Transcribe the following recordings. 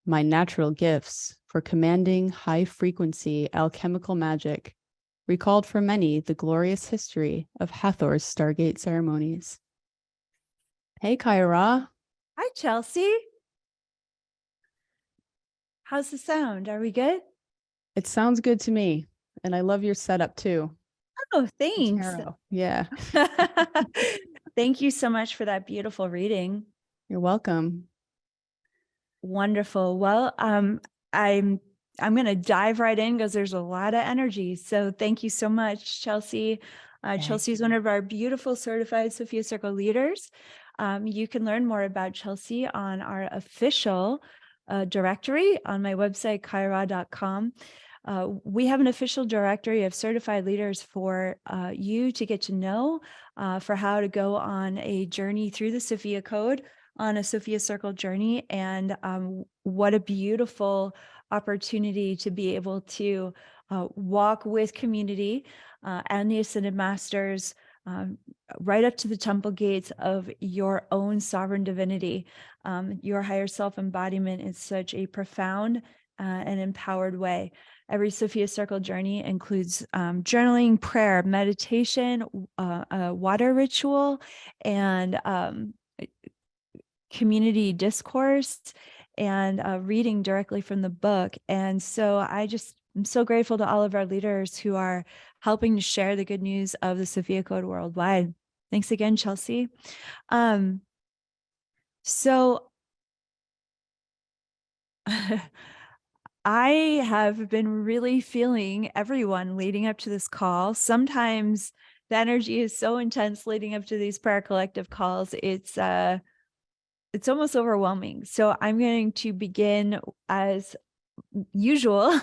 my natural gifts for commanding high-frequency alchemical magic recalled for many the glorious history of Hathor's Stargate ceremonies. Hey, Kaia. Hi, Chelsea. How's the sound? Are we good? It sounds good to me, and I love your setup too. Oh, thanks. Tarot. Yeah. Thank you so much for that beautiful reading. You're welcome. Wonderful. Well, I'm going to dive right in because there's a lot of energy. So thank you so much, Chelsea. Chelsea is one of our beautiful certified Sophia Circle leaders. You can learn more about Chelsea on our official directory on my website, kaira.com. We have an official directory of certified leaders for you to get to know, for how to go on a journey through the Sophia Code, on a Sophia Circle journey. And what a beautiful opportunity to be able to walk with community and the Ascended Masters right up to the temple gates of your own sovereign divinity. Your higher self embodiment in such a profound and empowered way. Every Sophia Circle journey includes journaling, prayer, meditation, a water ritual, and community discourse, and reading directly from the book. And so I'm so grateful to all of our leaders who are helping to share the good news of the Sophia Code worldwide. Thanks again, Chelsea. So I have been really feeling everyone leading up to this call. Sometimes the energy is so intense leading up to these prayer collective calls. It's almost overwhelming. So I'm going to begin as usual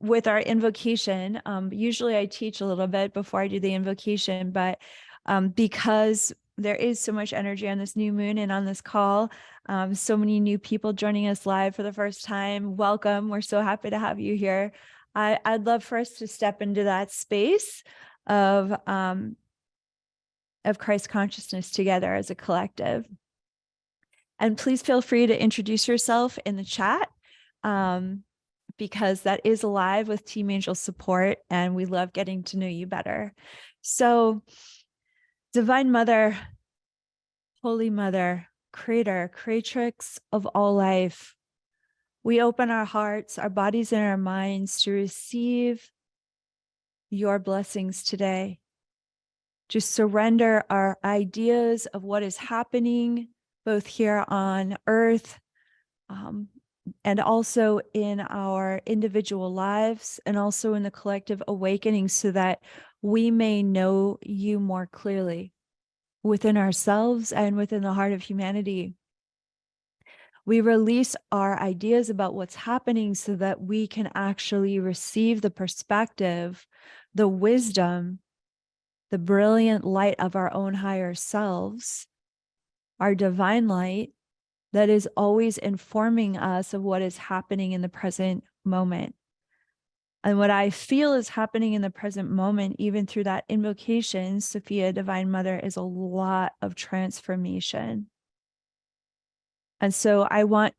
with our invocation. Usually I teach a little bit before I do the invocation, but because there is so much energy on this new moon and on this call, so many new people joining us live for the first time. Welcome. We're so happy to have you here. I'd love for us to step into that space of Christ consciousness together as a collective. And please feel free to introduce yourself in the chat, because that is live with Team Angel support, and we love getting to know you better. So, Divine Mother, Holy Mother, Creator, Creatrix of all life, we open our hearts, our bodies, and our minds to receive your blessings today, to surrender our ideas of what is happening both here on earth, and also in our individual lives, and also in the collective awakening, so that we may know you more clearly within ourselves and within the heart of humanity. We release our ideas about what's happening so that we can actually receive the perspective, the wisdom, the brilliant light of our own higher selves, our divine light that is always informing us of what is happening in the present moment. And what I feel is happening in the present moment, even through that invocation, Sophia, Divine Mother, is a lot of transformation. And so I want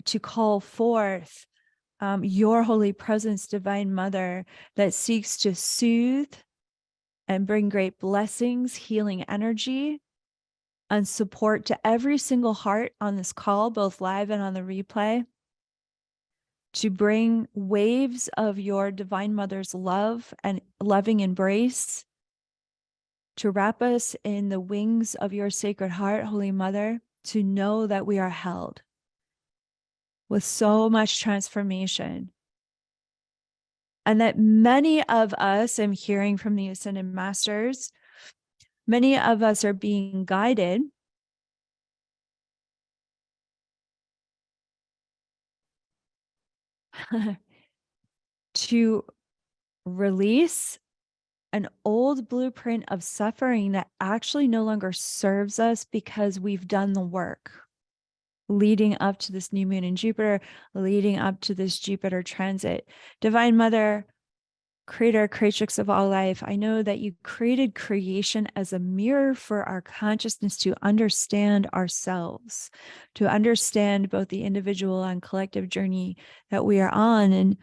to call forth your holy presence, Divine Mother, that seeks to soothe and bring great blessings, healing energy, and support to every single heart on this call, both live and on the replay, to bring waves of your Divine Mother's love and loving embrace, to wrap us in the wings of your Sacred Heart, Holy Mother, to know that we are held with so much transformation. And that many of us, I'm hearing from the Ascended Masters, many of us are being guided to release an old blueprint of suffering that actually no longer serves us because we've done the work leading up to this new moon in Jupiter, leading up to this Jupiter transit. Divine Mother, creator, creatrix of all life, I know that you created creation as a mirror for our consciousness to understand ourselves, to understand both the individual and collective journey that we are on.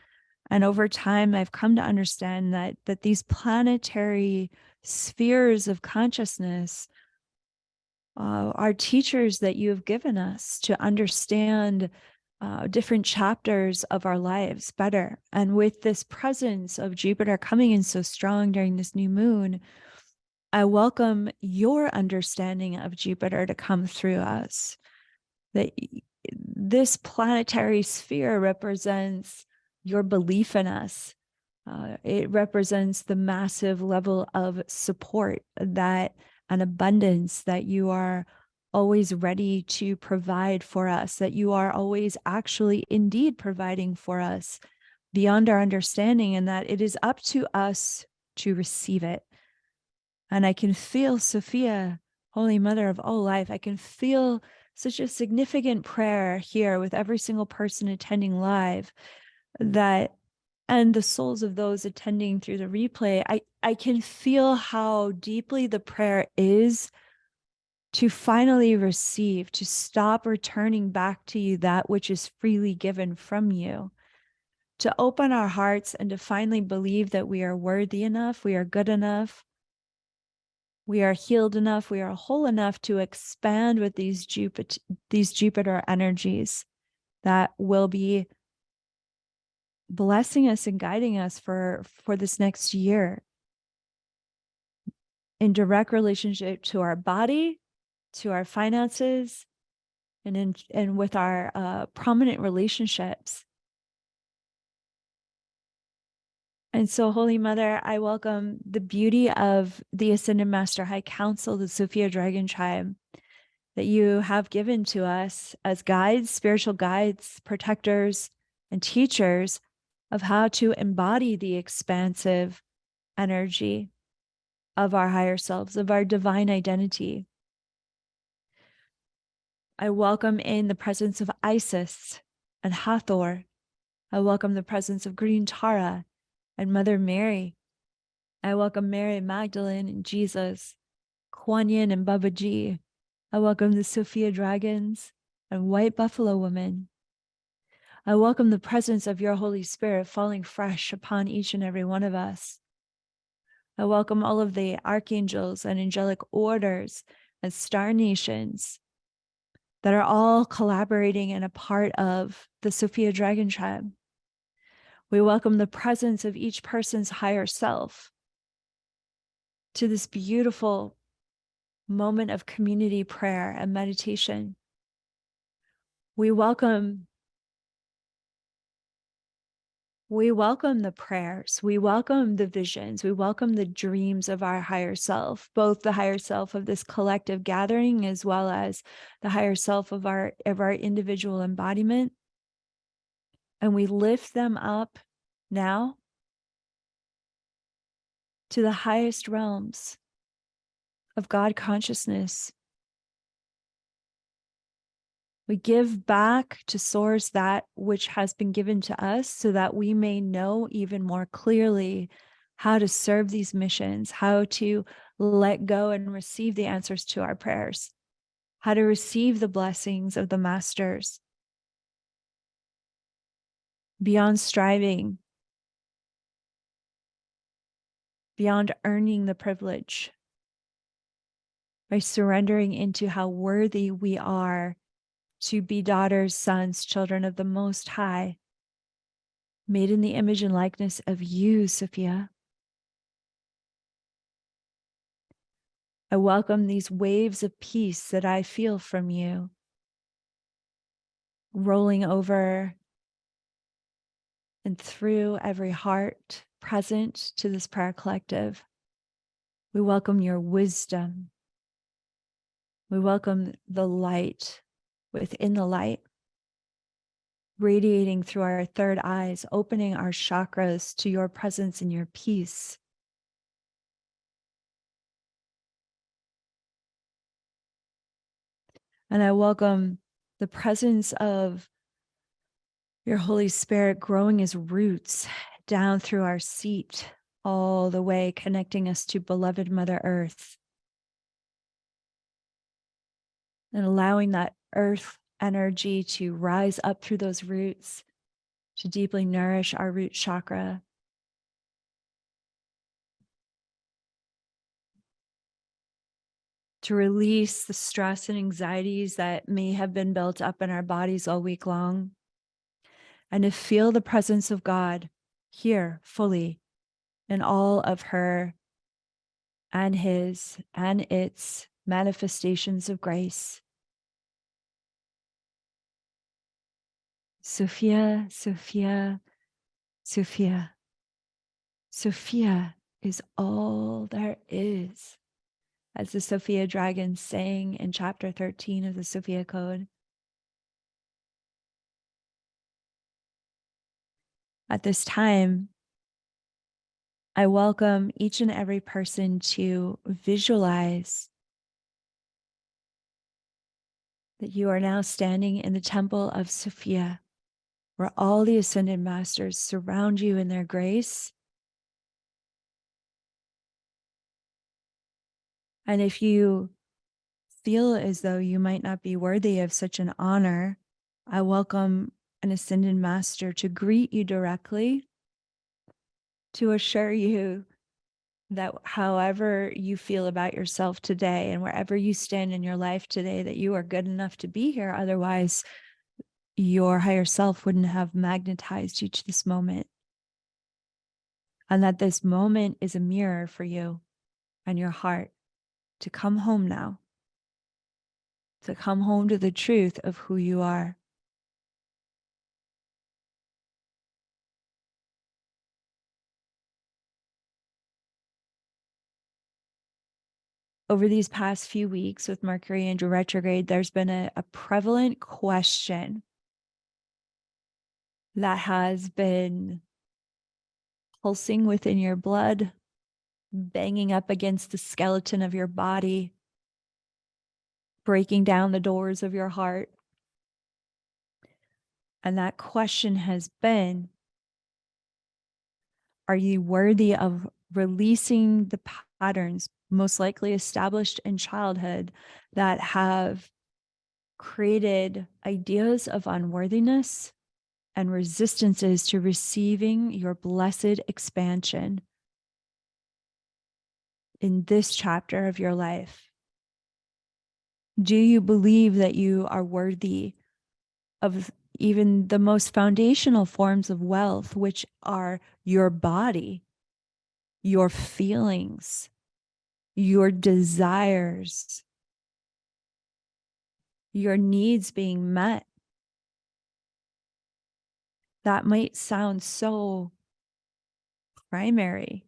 And over time, I've come to understand that these planetary spheres of consciousness are teachers that you have given us to understand different chapters of our lives better. And with this presence of Jupiter coming in so strong during this new moon, I welcome your understanding of Jupiter to come through us. That this planetary sphere represents your belief in us. It represents the massive level of support that an abundance that you are always ready to provide for us, that you are always actually indeed providing for us beyond our understanding, and that it is up to us to receive it. And I can feel, Sophia, Holy Mother of all life, I can feel such a significant prayer here with every single person attending live, that, and the souls of those attending through the replay, I can feel how deeply the prayer is to finally receive, to stop returning back to you that which is freely given from you, to open our hearts and to finally believe that we are worthy enough, we are good enough, we are healed enough, we are whole enough to expand with these Jupiter energies that will be blessing us and guiding us for this next year in direct relationship to our body, to our finances, and with our prominent relationships. And so, Holy Mother, I welcome the beauty of the Ascended Master High Council, the Sophia Dragon Tribe, that you have given to us as guides, spiritual guides, protectors, and teachers of how to embody the expansive energy of our higher selves, of our divine identity. I welcome in the presence of Isis and Hathor. I welcome the presence of Green Tara and Mother Mary. I welcome Mary Magdalene and Jesus, Kuan Yin and Babaji. I welcome the Sophia Dragons and White Buffalo Woman. I welcome the presence of your Holy Spirit falling fresh upon each and every one of us. I welcome all of the archangels and angelic orders and star nations that are all collaborating and a part of the Sophia Dragon Tribe. We welcome the presence of each person's higher self to this beautiful moment of community prayer and meditation. We welcome the prayers, we welcome the visions, we welcome the dreams of our higher self, both the higher self of this collective gathering as well as the higher self of our individual embodiment. And we lift them up now to the highest realms of God consciousness. We give back to Source that which has been given to us so that we may know even more clearly how to serve these missions, how to let go and receive the answers to our prayers, how to receive the blessings of the masters beyond striving, beyond earning the privilege, by surrendering into how worthy we are to be daughters, sons, children of the Most High, made in the image and likeness of you, Sophia. I welcome these waves of peace that I feel from you, rolling over and through every heart present to this prayer collective. We welcome your wisdom. We welcome the light within the light, radiating through our third eyes, opening our chakras to your presence and your peace. And I welcome the presence of your Holy Spirit growing as roots down through our seat, all the way connecting us to beloved Mother Earth. And allowing that earth energy to rise up through those roots to deeply nourish our root chakra. To release the stress and anxieties that may have been built up in our bodies all week long. And to feel the presence of God here fully in all of her and his and its manifestations of grace. Sophia, Sophia, Sophia. Sophia is all there is, as the Sophia dragon sang in chapter 13 of the Sophia Code. At this time, I welcome each and every person to visualize that you are now standing in the temple of Sophia, where all the ascended masters surround you in their grace. And if you feel as though you might not be worthy of such an honor, I welcome an ascended master to greet you directly, to assure you that however you feel about yourself today and wherever you stand in your life today, that you are good enough to be here. Otherwise, your higher self wouldn't have magnetized you to this moment. And that this moment is a mirror for you and your heart to come home now, to come home to the truth of who you are. Over these past few weeks with Mercury in retrograde, there's been a prevalent question that has been pulsing within your blood, banging up against the skeleton of your body, breaking down the doors of your heart. And that question has been, are you worthy of releasing the patterns most likely established in childhood that have created ideas of unworthiness and resistances to receiving your blessed expansion in this chapter of your life? Do you believe that you are worthy of even the most foundational forms of wealth, which are your body, your feelings, your desires, your needs being met? That might sound so primary,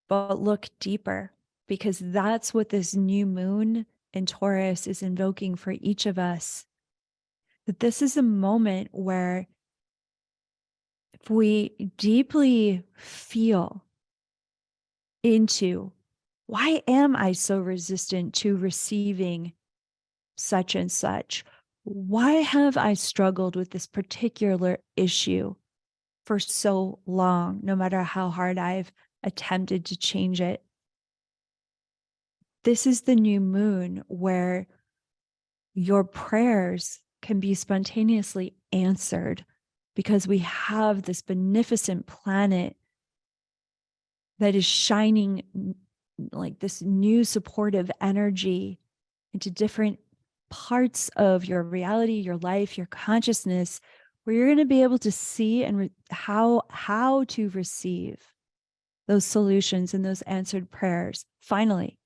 but look deeper, because that's what this new moon in Taurus is invoking for each of us. That this is a moment where if we deeply feel into, why am I so resistant to receiving such and such? Why have I struggled with this particular issue for so long, no matter how hard I've attempted to change it? This is the new moon where your prayers can be spontaneously answered, because we have this beneficent planet that is shining like this new supportive energy into different parts of your reality, your life, your consciousness, where you're going to be able to see and how to receive those solutions and those answered prayers. Finally,